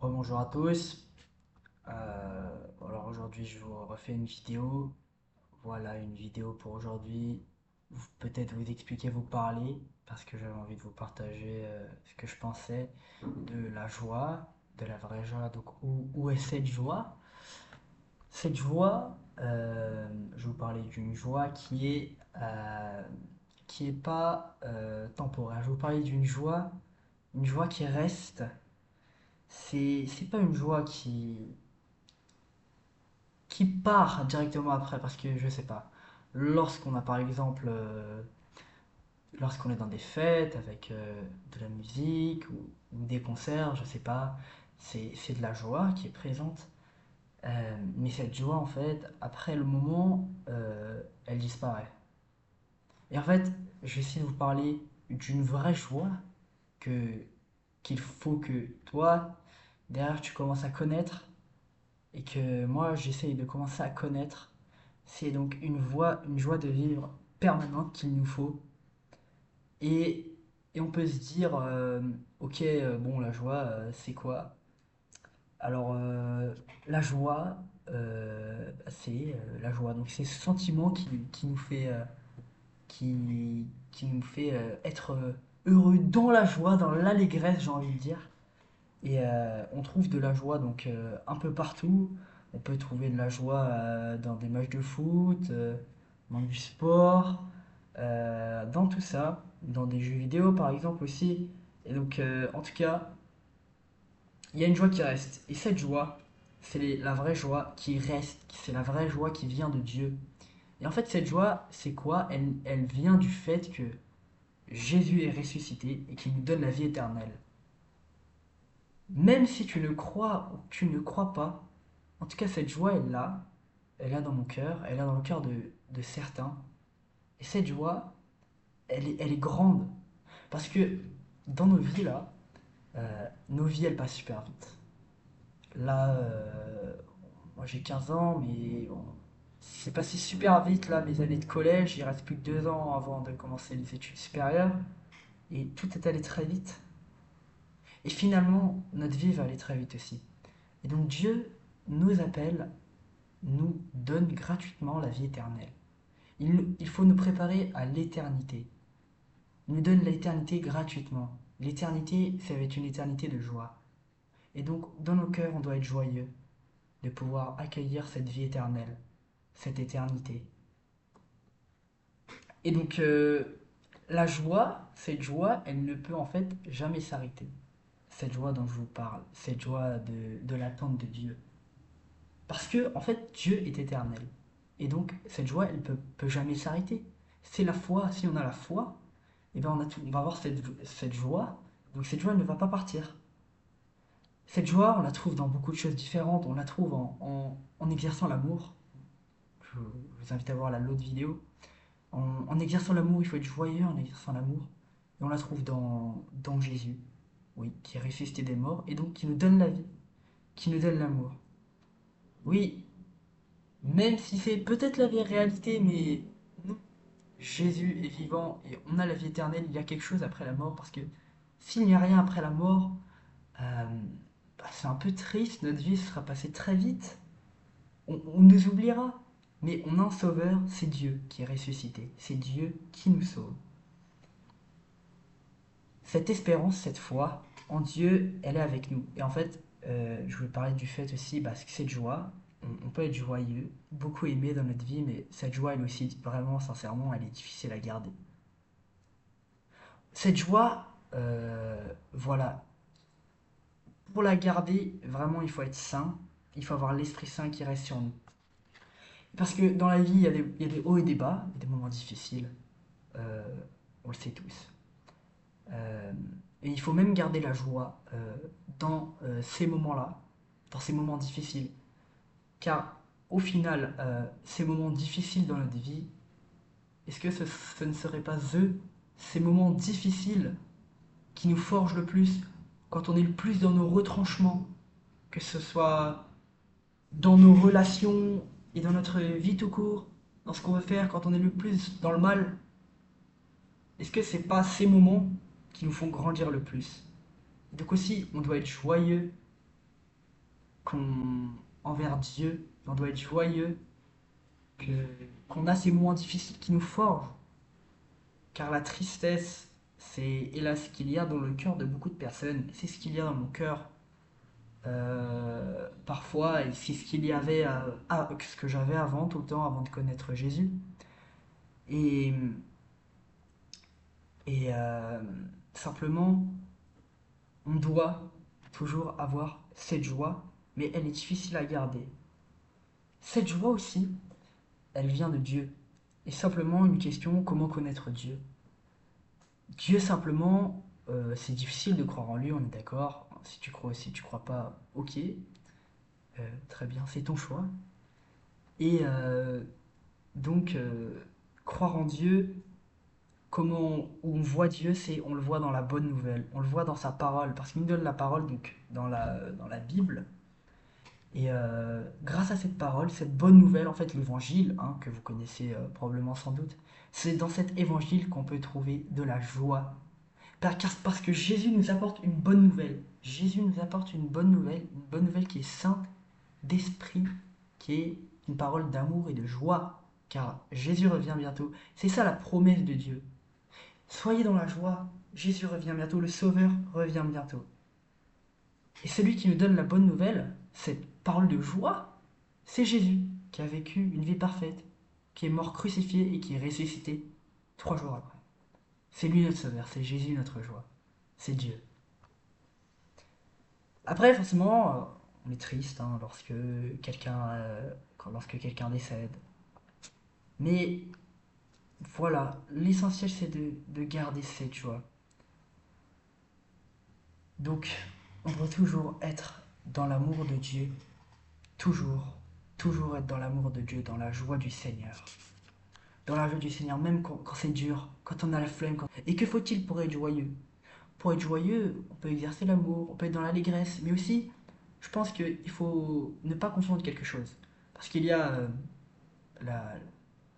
Rebonjour à tous. Alors aujourd'hui je vous refais une vidéo. Voilà une vidéo pour aujourd'hui. Peut-être vous expliquer, vous parler, parce que j'avais envie de vous partager ce que je pensais de la joie, de la vraie joie. Donc où est cette joie? Cette joie, je vais vous parler d'une joie qui est pas temporaire. Je vais vous parler d'une joie, une joie qui reste. C'est pas une joie qui part directement après parce que je sais pas. Lorsqu'on a par exemple, lorsqu'on est dans des fêtes avec de la musique ou des concerts, je sais pas, c'est de la joie qui est présente. Mais cette joie en fait, après le moment, elle disparaît. Et en fait, je vais essayer de vous parler d'une vraie joie que qu'il faut que toi, derrière, tu commences à connaître et que moi, j'essaye de commencer à connaître. C'est donc une joie de vivre permanente qu'il nous faut. Et on peut se dire, ok, bon, la joie, c'est quoi? Alors, la joie, c'est la joie. Donc, c'est ce sentiment qui nous fait être heureux dans la joie, dans l'allégresse, j'ai envie de dire. Et on trouve de la joie donc un peu partout. On peut trouver de la joie dans des matchs de foot, dans du sport, dans tout ça, dans des jeux vidéo par exemple aussi. Et donc en tout cas, il y a une joie qui reste. Et cette joie, c'est la vraie joie qui reste. C'est la vraie joie qui vient de Dieu. Et en fait, cette joie, c'est quoi? Elle vient du fait que Jésus est ressuscité et qu'il nous donne la vie éternelle. Même si tu ne crois ou tu ne crois pas, en tout cas, cette joie elle est là dans mon cœur, elle est là dans le cœur de certains. Et cette joie, elle est grande. Parce que dans nos vies, là, nos vies, elles passent super vite. Là, moi j'ai 15 ans, mais bon, c'est passé super vite, là, mes années de collège. Il reste plus que 2 ans avant de commencer les études supérieures. Et tout est allé très vite. Et finalement, notre vie va aller très vite aussi. Et donc Dieu nous appelle, nous donne gratuitement la vie éternelle. Il faut nous préparer à l'éternité. Il nous donne l'éternité gratuitement. L'éternité, ça va être une éternité de joie. Et donc, dans nos cœurs, on doit être joyeux de pouvoir accueillir cette vie éternelle, cette éternité. Et donc, la joie, cette joie, elle ne peut en fait jamais s'arrêter. Cette joie dont je vous parle, cette joie de l'attente de Dieu. Parce que, en fait, Dieu est éternel. Et donc, cette joie, elle peut jamais s'arrêter. C'est la foi. Si on a la foi, eh ben on va avoir cette joie. Donc, cette joie elle ne va pas partir. Cette joie, on la trouve dans beaucoup de choses différentes. On la trouve en exerçant l'amour. Je vous invite à voir l'autre vidéo. En exerçant l'amour, il faut être joyeux en exerçant l'amour. Et on la trouve dans Jésus, oui, qui est ressuscité des morts et donc qui nous donne la vie, qui nous donne l'amour. Oui, même si c'est peut-être la vraie réalité, mais non. Jésus est vivant et on a la vie éternelle, il y a quelque chose après la mort, parce que s'il n'y a rien après la mort, euh, bah, c'est un peu triste, notre vie sera passée très vite, on nous oubliera. Mais on a un sauveur, c'est Dieu qui est ressuscité, c'est Dieu qui nous sauve. Cette espérance, cette foi en Dieu, elle est avec nous. Et en fait, je voulais parler du fait aussi, parce que cette joie, on peut être joyeux, beaucoup aimé dans notre vie, mais cette joie, elle aussi, vraiment, sincèrement, elle est difficile à garder. Cette joie, voilà, pour la garder, vraiment, il faut être saint, il faut avoir l'Esprit Saint qui reste sur nous. Parce que dans la vie, il y a des hauts et des bas, il y a des moments difficiles, euh, on le sait tous. Euh, et il faut même garder la joie dans ces moments-là, dans ces moments difficiles. Car au final, ces moments difficiles dans notre vie, est-ce que ce ne seraient pas eux, ces moments difficiles, qui nous forgent le plus, quand on est le plus dans nos retranchements, que ce soit dans nos relations et dans notre vie tout court, dans ce qu'on veut faire, quand on est le plus dans le mal, est-ce que c'est pas ces moments qui nous font grandir le plus? Donc aussi, on doit être joyeux qu'on envers Dieu, on doit être joyeux, que qu'on a ces moments difficiles qui nous forgent, car la tristesse, c'est hélas ce qu'il y a dans le cœur de beaucoup de personnes. C'est ce qu'il y a dans mon cœur parfois, et c'est ce qu'il y avait, ce que j'avais avant, tout le temps, avant de connaître Jésus. Et, et simplement, on doit toujours avoir cette joie, mais elle est difficile à garder. Cette joie aussi, elle vient de Dieu. Et simplement une question, comment connaître Dieu? Dieu simplement, c'est difficile de croire en lui, on est d'accord. Si tu crois, si tu crois pas, ok, très bien, c'est ton choix. Et donc, croire en Dieu, comment on voit Dieu, c'est on le voit dans la bonne nouvelle, on le voit dans sa parole, parce qu'il nous donne la parole donc dans la Bible. Et grâce à cette parole, cette bonne nouvelle, en fait l'évangile, hein, que vous connaissez probablement sans doute, c'est dans cet évangile qu'on peut trouver de la joie. Parce que Jésus nous apporte une bonne nouvelle. Jésus nous apporte une bonne nouvelle qui est sainte d'esprit, qui est une parole d'amour et de joie, car Jésus revient bientôt. C'est ça la promesse de Dieu. Soyez dans la joie, Jésus revient bientôt, le Sauveur revient bientôt. Et celui qui nous donne la bonne nouvelle, cette parole de joie, c'est Jésus, qui a vécu une vie parfaite, qui est mort crucifié et qui est ressuscité 3 jours après. C'est lui notre Sauveur, c'est Jésus notre joie, c'est Dieu. Après, forcément, on est triste hein, lorsque quelqu'un décède. Mais voilà, l'essentiel c'est de garder cette joie. Donc, on doit toujours être dans l'amour de Dieu, toujours, toujours être dans l'amour de Dieu, dans la joie du Seigneur. Dans la joie du Seigneur, même quand c'est dur, quand on a la flemme. Et que faut-il pour être joyeux? Pour être joyeux, on peut exercer l'amour, on peut être dans l'allégresse, mais aussi, je pense qu'il faut ne pas confondre quelque chose. Parce qu'il y a la,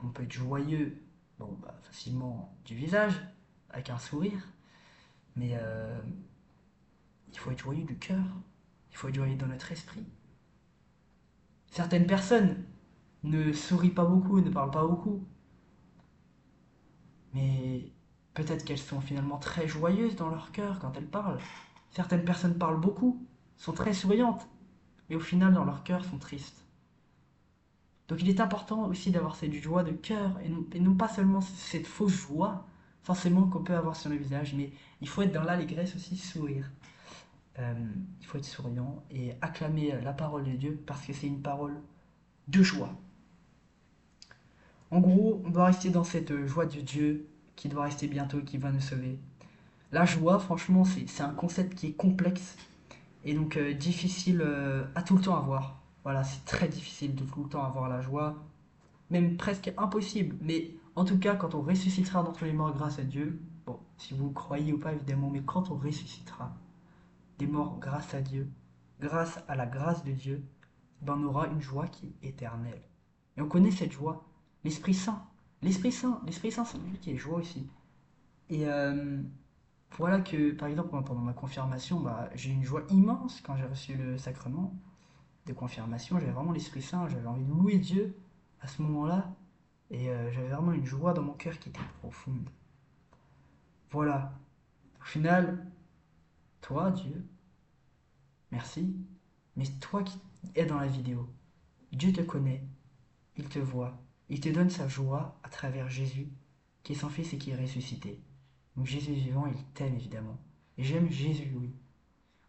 on peut être joyeux, bon, bah, facilement du visage, avec un sourire, mais il faut être joyeux du cœur, il faut être joyeux dans notre esprit. Certaines personnes ne sourient pas beaucoup, ne parlent pas beaucoup, mais peut-être qu'elles sont finalement très joyeuses dans leur cœur quand elles parlent. Certaines personnes parlent beaucoup, sont très souriantes, mais au final dans leur cœur sont tristes. Donc il est important aussi d'avoir cette joie de cœur et non pas seulement cette fausse joie forcément qu'on peut avoir sur le visage, mais il faut être dans l'allégresse aussi, sourire. Il faut être souriant et acclamer la parole de Dieu parce que c'est une parole de joie. En gros, on doit rester dans cette joie de Dieu qui doit rester bientôt, qui va nous sauver. La joie, franchement, c'est un concept qui est complexe et donc difficile à tout le temps avoir. Voilà, c'est très difficile de tout le temps avoir la joie, même presque impossible. Mais en tout cas, quand on ressuscitera d'entre les morts grâce à Dieu, bon, si vous croyez ou pas évidemment, mais quand on ressuscitera des morts grâce à Dieu, grâce à la grâce de Dieu, ben on aura une joie qui est éternelle. Et on connaît cette joie, l'Esprit Saint. L'Esprit Saint, c'est lui qui est joie aussi. Et voilà que, par exemple, moi, pendant ma confirmation, bah, j'ai eu une joie immense quand j'ai reçu le sacrement de confirmation. J'avais vraiment l'Esprit Saint, j'avais envie de louer Dieu à ce moment-là. Et j'avais vraiment une joie dans mon cœur qui était profonde. Voilà. Au final, toi, Dieu, merci. Mais toi qui es dans la vidéo, Dieu te connaît, il te voit, il te donne sa joie à travers Jésus, qui est son Fils et qui est ressuscité. Donc Jésus est vivant, il t'aime évidemment. Et j'aime Jésus, oui.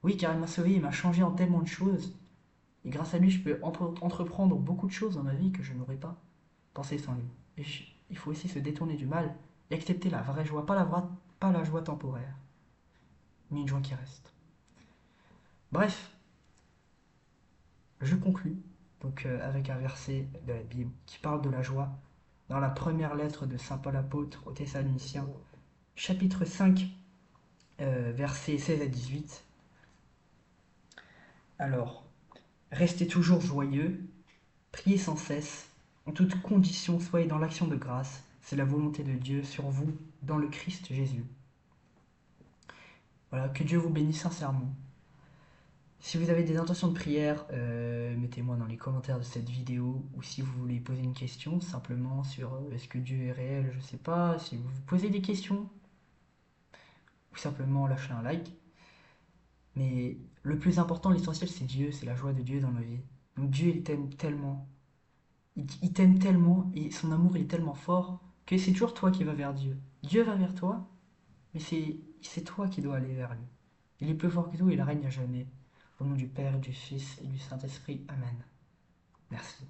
Oui, car il m'a sauvé, il m'a changé en tellement de choses. Et grâce à lui, je peux entreprendre beaucoup de choses dans ma vie que je n'aurais pas pensé sans lui. Et il faut aussi se détourner du mal et accepter la vraie joie, pas la joie temporaire, mais une joie qui reste. Bref, je conclus donc avec un verset de la Bible qui parle de la joie dans la première lettre de Saint Paul apôtre aux Thessaloniciens, chapitre 5, versets 16 à 18. Alors, restez toujours joyeux, priez sans cesse, en toute condition soyez dans l'action de grâce, c'est la volonté de Dieu sur vous dans le Christ Jésus. Voilà, que Dieu vous bénisse sincèrement. Si vous avez des intentions de prière, mettez-moi dans les commentaires de cette vidéo, ou si vous voulez poser une question simplement sur est-ce que Dieu est réel, je sais pas, si vous vous posez des questions, ou simplement lâchez un like. Mais le plus important, l'essentiel, c'est Dieu, c'est la joie de Dieu dans nos vies. Donc Dieu, il t'aime tellement, il t'aime tellement, et son amour, il est tellement fort, que c'est toujours toi qui vas vers Dieu. Dieu va vers toi, mais c'est toi qui dois aller vers lui. Il est plus fort que tout, il règne à jamais. Au nom du Père, du Fils et du Saint-Esprit. Amen. Merci.